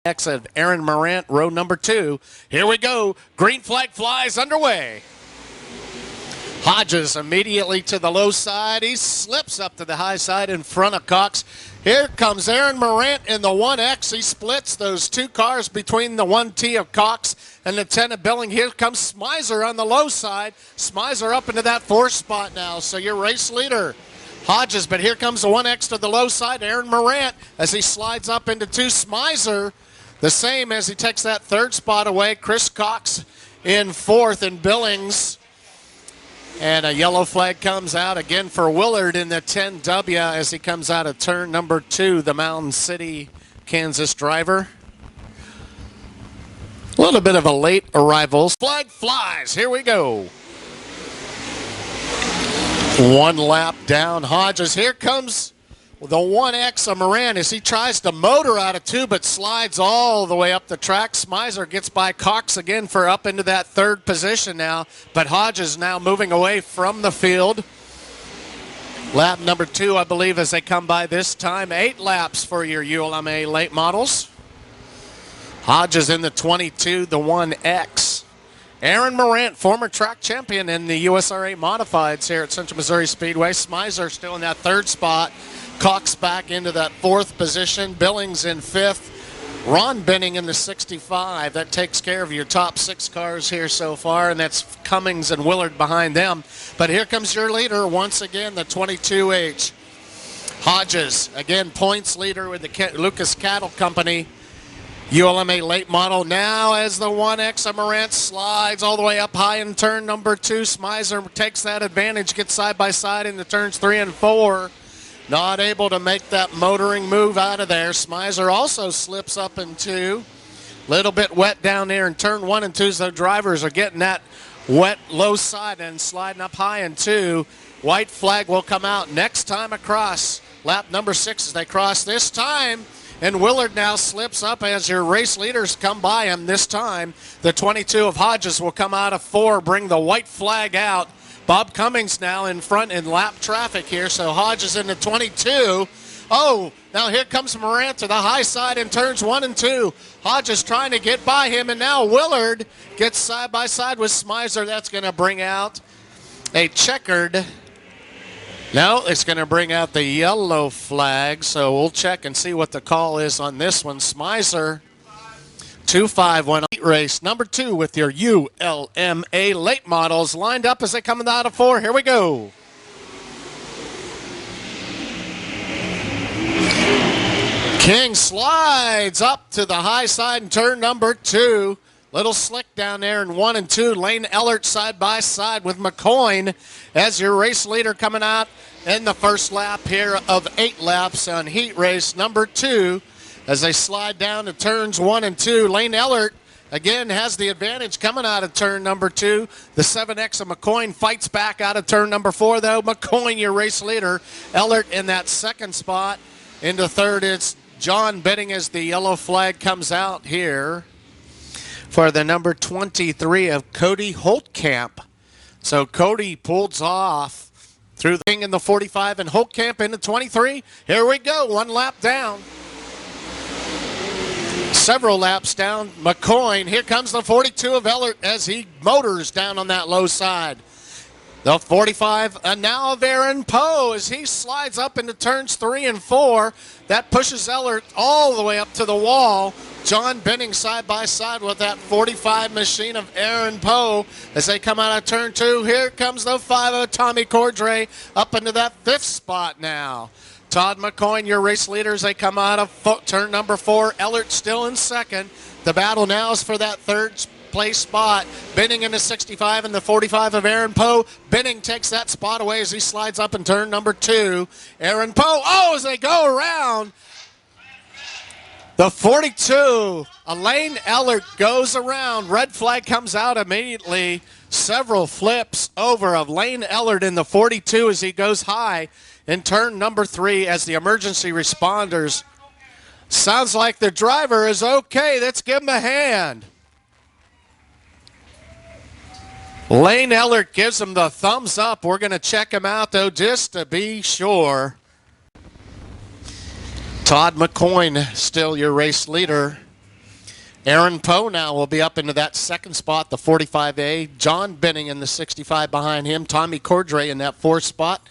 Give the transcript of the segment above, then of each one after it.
Of Aaron Morant, row number 2. Here we go. Green flag flies underway. Hodges immediately to the low side. He slips up to the high side in front of Cox. Here comes Aaron Morant in the 1X. He splits those two cars between the 1T of Cox and the 10 of Billing. Here comes Smizer on the low side. Smizer up into that 4th spot now. So your race leader, Hodges, but here comes the 1X to the low side. Aaron Morant as he slides up into 2. Smizer the same as he takes that 3rd spot away. Chris Cox in 4th, and Billings. And a yellow flag comes out again for Willard in the 10W as he comes out of turn number 2, the Mountain City, Kansas driver. A little bit of a late arrival. Flag flies. Here we go. 1 lap down. Hodges. Here comes the 1X of Moran as he tries to motor out of 2 but slides all the way up the track. Smizer gets by Cox again for up into that 3rd position now, but Hodges now moving away from the field. Lap number 2, I believe, as they come by this time. 8 laps for your ULMA late models. Hodges in the 22, the 1X. Aaron Morant, former track champion in the USRA Modifieds here at Central Missouri Speedway. Smizer still in that 3rd spot. Cox back into that 4th position. Billings in 5th. Ron Benning in the 65. That takes care of your top 6 cars here so far, and that's Cummings and Willard behind them. But here comes your leader once again, the 22H. Hodges, again, points leader with the Lucas Cattle Company. ULMA late model now as the 1X of Morant slides all the way up high in turn number 2. Smizer takes that advantage, gets side by side into turns 3 and 4. Not able to make that motoring move out of there. Smizer also slips up in 2. Little bit wet down there in turn 1 and 2, so drivers are getting that wet low side and sliding up high in 2. White flag will come out next time across. Lap number 6 as they cross this time. And Willard now slips up as your race leaders come by him this time. The 22 of Hodges will come out of 4, bring the white flag out. Bob Cummings now in front in lap traffic here, so Hodges in the 22. Oh, now here comes Morant to the high side in turns 1 and 2. Hodges trying to get by him, and now Willard gets side by side with Smizer. That's going to bring out a checkered. No, it's going to bring out the yellow flag, so we'll check and see what the call is on this one. Smizer, 2-5-1 race number 2 with your ULMA late models lined up as they come out of 4. Here we go. King slides up to the high side in turn number 2. Little slick down there in 1 and 2. Lane Ellert side by side with McCoyne as your race leader coming out in the first lap here of 8 laps on heat race number 2. As they slide down to turns 1 and 2, Lane Ellert again has the advantage coming out of turn number 2. The 7X of McCoyne fights back out of turn number 4, though. McCoyne, your race leader. Ellert in that 2nd spot. Into 3rd, it's John Benning as the yellow flag comes out here for the number 23 of Cody Holtkamp. So Cody pulls off through the King in the 45 and Holtkamp in the 23. Here we go, 1 lap down. Several laps down. McCoyne, here comes the 42 of Ellert as he motors down on that low side. The 45, and now of Aaron Poe as he slides up into turns 3 and 4. That pushes Ellert all the way up to the wall. John Benning side by side with that 45 machine of Aaron Poe as they come out of turn 2. Here comes the 5 of Tommy Cordray up into that 5th spot now. Todd McCoyne, your race leaders, they come out of turn number 4. Ellert still in 2nd. The battle now is for that 3rd place spot. Benning in the 65 and the 45 of Aaron Poe. Benning takes that spot away as he slides up in turn number 2. Aaron Poe, as they go around. The 42, Elaine Ellert goes around. Red flag comes out immediately. Several flips over of Lane Ellert in the 42 as he goes high in turn number 3 as the emergency responders. Sounds like the driver is okay. Let's give him a hand. Lane Ellert gives him the thumbs up. We're going to check him out, though, just to be sure. Todd McCoyne, still your race leader. Aaron Poe now will be up into that second spot, the 45A. John Benning in the 65 behind him. Tommy Cordray in that fourth spot.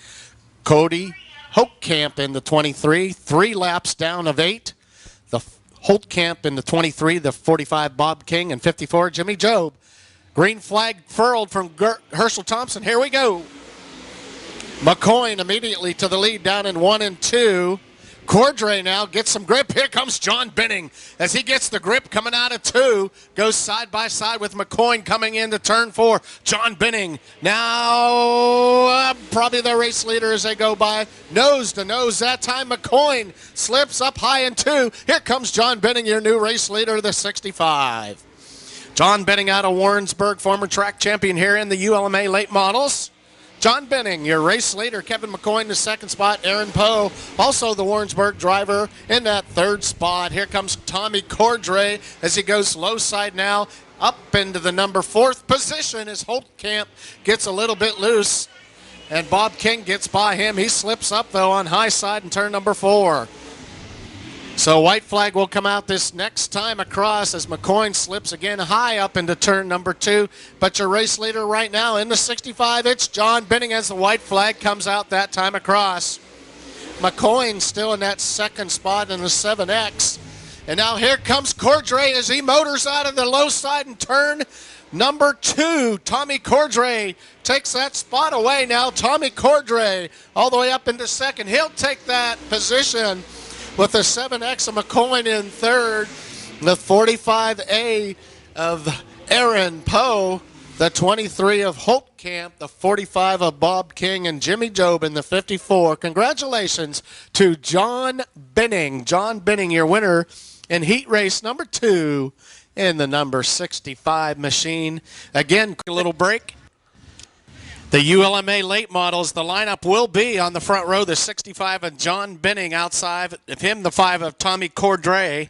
Cody Holtkamp in the 23. 3 laps down of 8. The Holtkamp in the 23, the 45 Bob King, and 54 Jimmy Job. Green flag furled from Herschel Thompson. Here we go. McCoyne immediately to the lead down in 1 and 2. Cordray now gets some grip. Here comes John Benning as he gets the grip coming out of 2. Goes side by side with McCoyne coming into turn 4. John Benning now probably the race leader as they go by. Nose to nose that time. McCoyne slips up high in 2. Here comes John Benning, your new race leader, the 65. John Benning out of Warrensburg, former track champion here in the ULMA late models. John Benning, your race leader. Kevin McCoyne in the second spot. Aaron Poe, also the Warrensburg driver, in that third spot. Here comes Tommy Cordray as he goes low side now up into the number 4th position as Holtkamp gets a little bit loose. And Bob King gets by him. He slips up, though, on high side in turn number 4. So white flag will come out this next time across as McCoyne slips again high up into turn number 2. But your race leader right now in the 65, it's John Benning as the white flag comes out that time across. McCoyne still in that second spot in the 7X. And now here comes Cordray as he motors out of the low side in turn number 2. Tommy Cordray takes that spot away now. Tommy Cordray all the way up into second. He'll take that position with the 7X of McCoyne in third. The 45A of Aaron Poe. The 23 of Holtkamp. The 45 of Bob King and Jimmy Job in the 54. Congratulations to John Benning. John Benning, your winner in heat race number 2 in the number 65 machine. Again, a little break. The ULMA late models, the lineup will be on the front row, the 65 of John Benning, outside of him, the 5 of Tommy Cordray.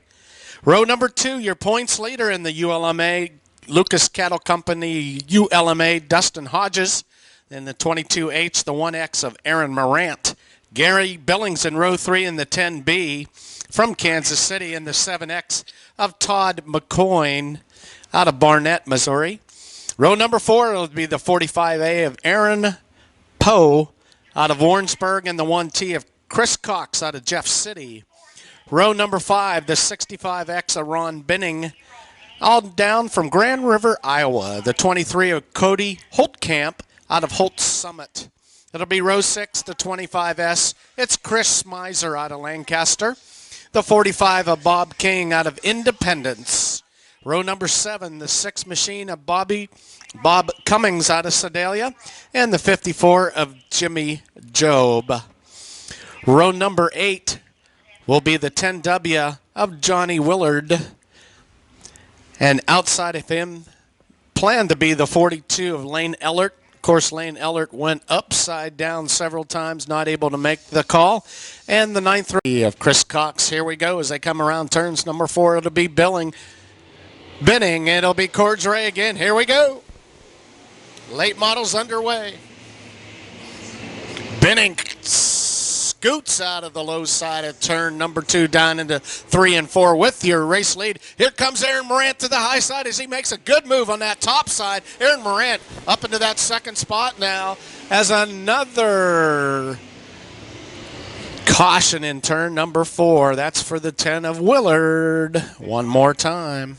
Row number 2, your points leader in the ULMA, Lucas Cattle Company ULMA, Dustin Hodges. Then the 22H, the 1X of Aaron Morant. Gary Billings in row 3 in the 10B from Kansas City, in the 7X of Todd McCoyne out of Barnett, Missouri. Row number 4 will be the 45A of Aaron Poe out of Warrensburg, and the 1T of Chris Cox out of Jeff City. Row number 5, the 65X of Ron Benning, all down from Grand River, Iowa. The 23 of Cody Holtkamp out of Holt Summit. It'll be row 6, the 25S. It's Chris Miser out of Lancaster. The 45 of Bob King out of Independence. Row number 7, the 6 machine of Bob Cummings out of Sedalia, and the 54 of Jimmy Job. Row number 8 will be the 10W of Johnny Willard, and outside of him, planned to be the 42 of Lane Ellert. Of course, Lane Ellert went upside down several times, not able to make the call. And the 9-3 of Chris Cox. Here we go as they come around turns number 4. It'll be Benning. It'll be Cordray again. Here we go. Late models underway. Benning scoots out of the low side of turn number 2 down into 3 and 4 with your race lead. Here comes Aaron Morant to the high side as he makes a good move on that top side. Aaron Morant up into that second spot now as another caution in turn number 4. That's for the 10 of Willard. One more time.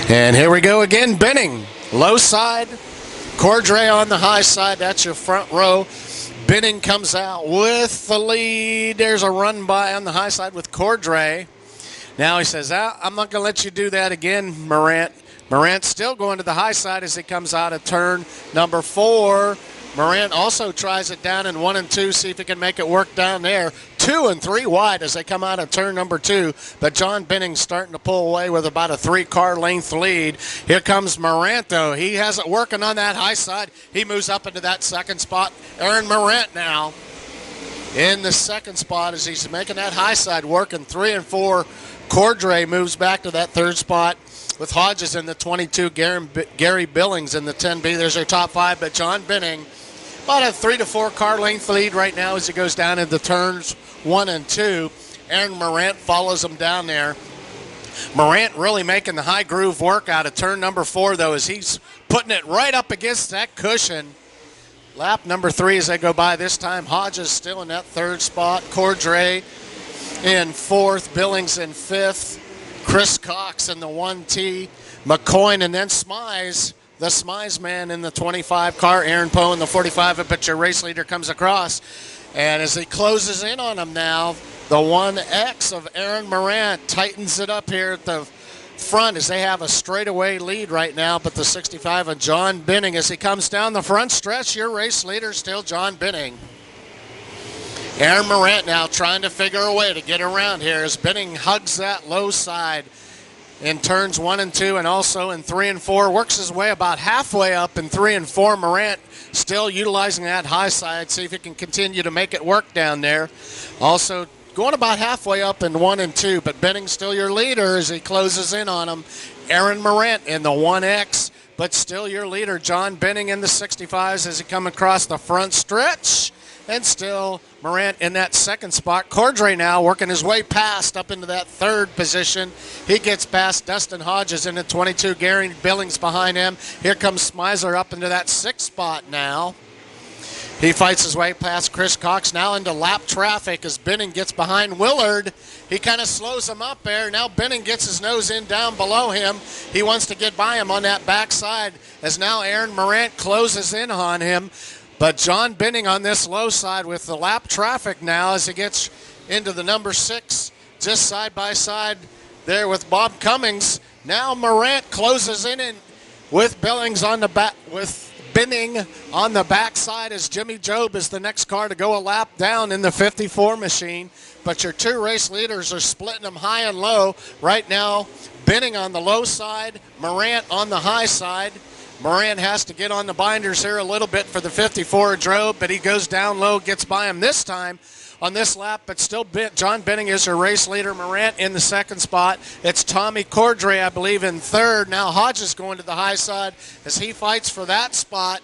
And here we go again. Benning, low side. Cordray on the high side. That's your front row. Benning comes out with the lead. There's a run by on the high side with Cordray. Now he says, I'm not going to let you do that again, Morant. Morant still going to the high side as he comes out of turn number 4. Morant also tries it down in 1 and 2, see if he can make it work down there. 2 and 3 wide as they come out of turn number 2. But John Benning's starting to pull away with about a 3-car length lead. Here comes Morant, though. He has it working on that high side. He moves up into that second spot. Aaron Morant now in the second spot as he's making that high side working. 3 and 4. Cordray moves back to that third spot with Hodges in the 22, Gary Billings in the 10B. There's their top 5, but John Benning about a 3 to 4 car length lead right now as he goes down into turns 1 and 2. Aaron Morant follows him down there. Morant really making the high groove work out of turn number 4, though, as he's putting it right up against that cushion. Lap number 3 as they go by. This time Hodges still in that 3rd spot. Cordray in 4th. Billings in 5th. Chris Cox in the 1T. McCoy and then Smize, the Smize man in the 25 car. Aaron Poe in the 45. But your race leader comes across. And as he closes in on him now, the 1X of Aaron Morant tightens it up here at the front as they have a straightaway lead right now. But the 65 of John Binning as he comes down the front stretch, your race leader still John Binning. Aaron Morant now trying to figure a way to get around here as Binning hugs that low side in turns 1 and 2 and also in 3 and 4. Works his way about halfway up in 3 and 4. Morant still utilizing that high side. See if he can continue to make it work down there. Also going about halfway up in 1 and 2, but Binning still your leader as he closes in on him. Aaron Morant in the 1X, but still your leader. John Binning in the 65s as he come across the front stretch. And still Morant in that 2nd spot. Cordray now working his way past up into that 3rd position. He gets past Dustin Hodges in the 22. Gary Billings behind him. Here comes Smizer up into that 6th spot now. He fights his way past Chris Cox now into lap traffic as Binning gets behind Willard. He kind of slows him up there. Now Binning gets his nose in down below him. He wants to get by him on that backside as now Aaron Morant closes in on him. But John Binning on this low side with the lap traffic now as he gets into the number 6, just side by side there with Bob Cummings. Now Morant closes in and with Billings on the back, with Binning on the backside as Jimmy Job is the next car to go a lap down in the 54 machine. But your 2 race leaders are splitting them high and low. Right now, Binning on the low side, Morant on the high side. Morant has to get on the binders here a little bit for the 54 Job, but he goes down low, gets by him this time on this lap, but still John Binning is your race leader. Morant in the 2nd spot. It's Tommy Cordray, I believe, in 3rd. Now Hodges going to the high side as he fights for that spot.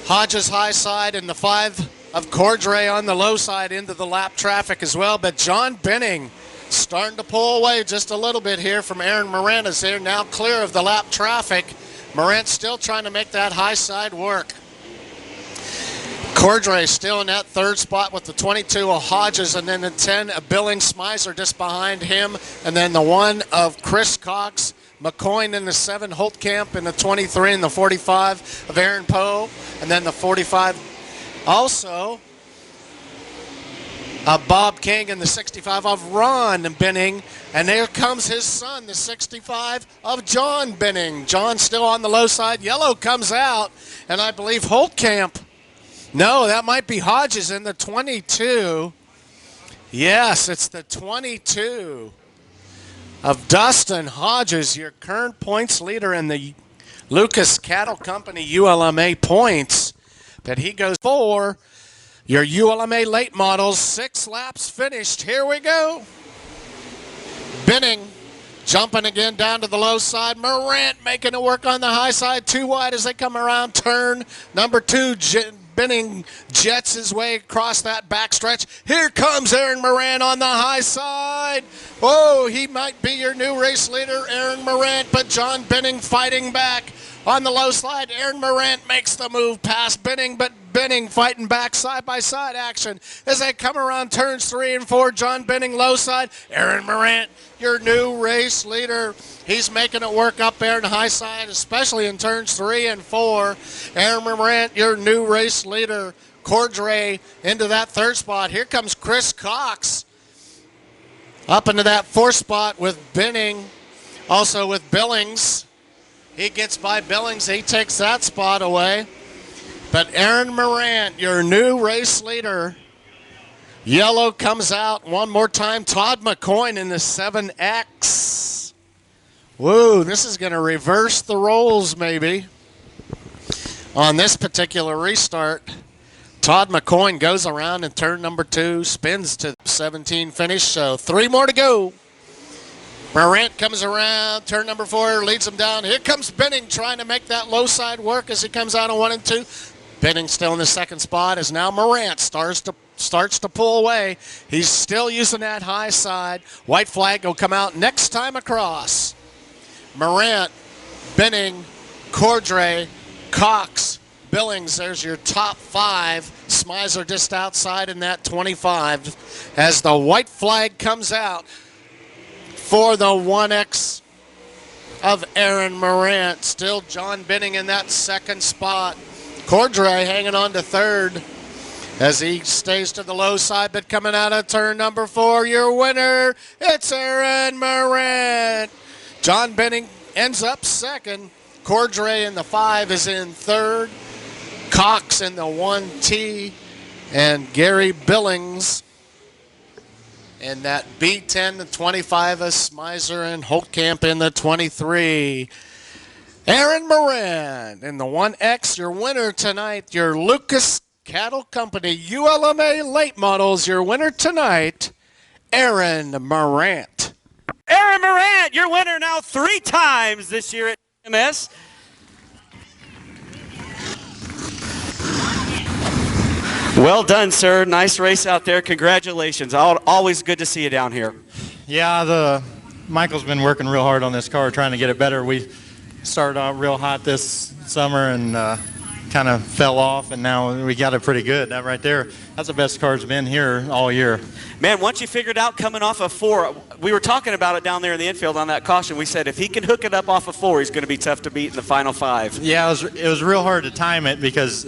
Hodges high side and the 5 of Cordray on the low side into the lap traffic as well. But John Binning starting to pull away just a little bit here from Aaron Morant as they're now clear of the lap traffic. Morant still trying to make that high side work. Cordray still in that 3rd spot with the 22 of Hodges and then the 10 of Billings. Smizer just behind him. And then the 1 of Chris Cox. McCoy in the 7, Holtkamp in the 23 and the 45 of Aaron Poe. And then the 45 also Bob King in the 65 of Ron Binning. And there comes his son, the 65 of John Binning. John still on the low side. Yellow comes out. And I believe Holtkamp. No, that might be Hodges in the 22. Yes, it's the 22 of Dustin Hodges, your current points leader in the Lucas Cattle Company ULMA points. But he goes for your ULMA late models. 6 laps finished. Here we go. Binning jumping again down to the low side. Morant making it work on the high side. 2 wide as they come around turn number 2. Binning jets his way across that backstretch. Here comes Aaron Morant on the high side. Whoa, he might be your new race leader, Aaron Morant, but John Binning fighting back on the low slide. Aaron Morant makes the move past Binning, but Binning fighting back side-by-side action as they come around turns 3 and 4. John Binning low side. Aaron Morant, your new race leader. He's making it work up there in the high side, especially in turns 3 and 4. Aaron Morant, your new race leader. Cordray into that 3rd spot. Here comes Chris Cox up into that 4th spot with Binning, also with Billings. He gets by Billings. He takes that spot away. But Aaron Morant, your new race leader. Yellow comes out one more time. Todd McCoy in the 7X. Woo, this is going to reverse the roles maybe. On this particular restart, Todd McCoy goes around in turn number 2, spins to 17 finish. So 3 more to go. Morant comes around, turn number 4, leads him down. Here comes Binning trying to make that low side work as he comes out on 1 and 2. Binning still in the 2nd spot as now Morant starts to starts to pull away. He's still using that high side. White flag will come out next time across. Morant, Benning, Cordray, Cox, Billings, there's your top 5. Smizer just outside in that 25 as the white flag comes out for the 1X of Aaron Morant. Still John Benning in that second spot. Cordray hanging on to third as he stays to the low side, but coming out of turn number 4, your winner, it's Aaron Morant. John Benning ends up second. Cordray in the 5 is in third. Cox in the 1T, and Gary Billings in that B10, the 25 is Smizer, and Holtkamp in the 23. Aaron Moran in the 1X, your winner tonight, your Lucas Cattle Company ULMA late models, your winner tonight, Aaron Morant. Aaron Morant, your winner now 3 times this year at CMS. Well done, sir. Nice race out there. Congratulations. Always good to see you down here. Yeah, Michael's been working real hard on this car, trying to get it better. We started out real hot this summer and kind of fell off, and now we got it pretty good. That right there, that's the best car's been here all year. Man, once you figured out coming off of 4, we were talking about it down there in the infield on that caution. We said if he can hook it up off of 4, he's going to be tough to beat in the final 5. Yeah, it was real hard to time it because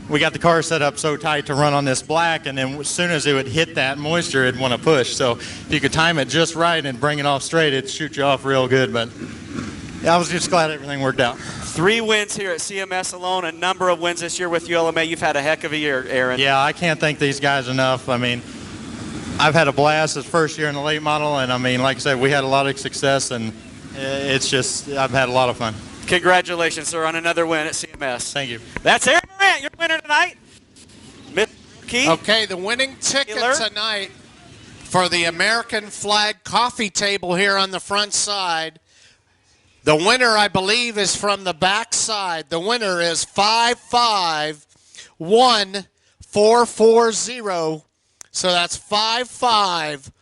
we got the car set up so tight to run on this black, and then as soon as it would hit that moisture, it'd want to push. So if you could time it just right and bring it off straight, it'd shoot you off real good. But yeah, I was just glad everything worked out. 3 wins here at CMS alone, a number of wins this year with ULMA. You've had a heck of a year, Aaron. Yeah, I can't thank these guys enough. I mean, I've had a blast this first year in the late model, and I mean, like I said, we had a lot of success, and it's just, I've had a lot of fun. Congratulations, sir, on another win at CMS. Thank you. That's Aaron Morant, your winner tonight. Key. Okay, the winning ticket tonight for the American flag coffee table here on the front side. The winner, I believe, is from the back side. The winner is 551-440. So that's 551.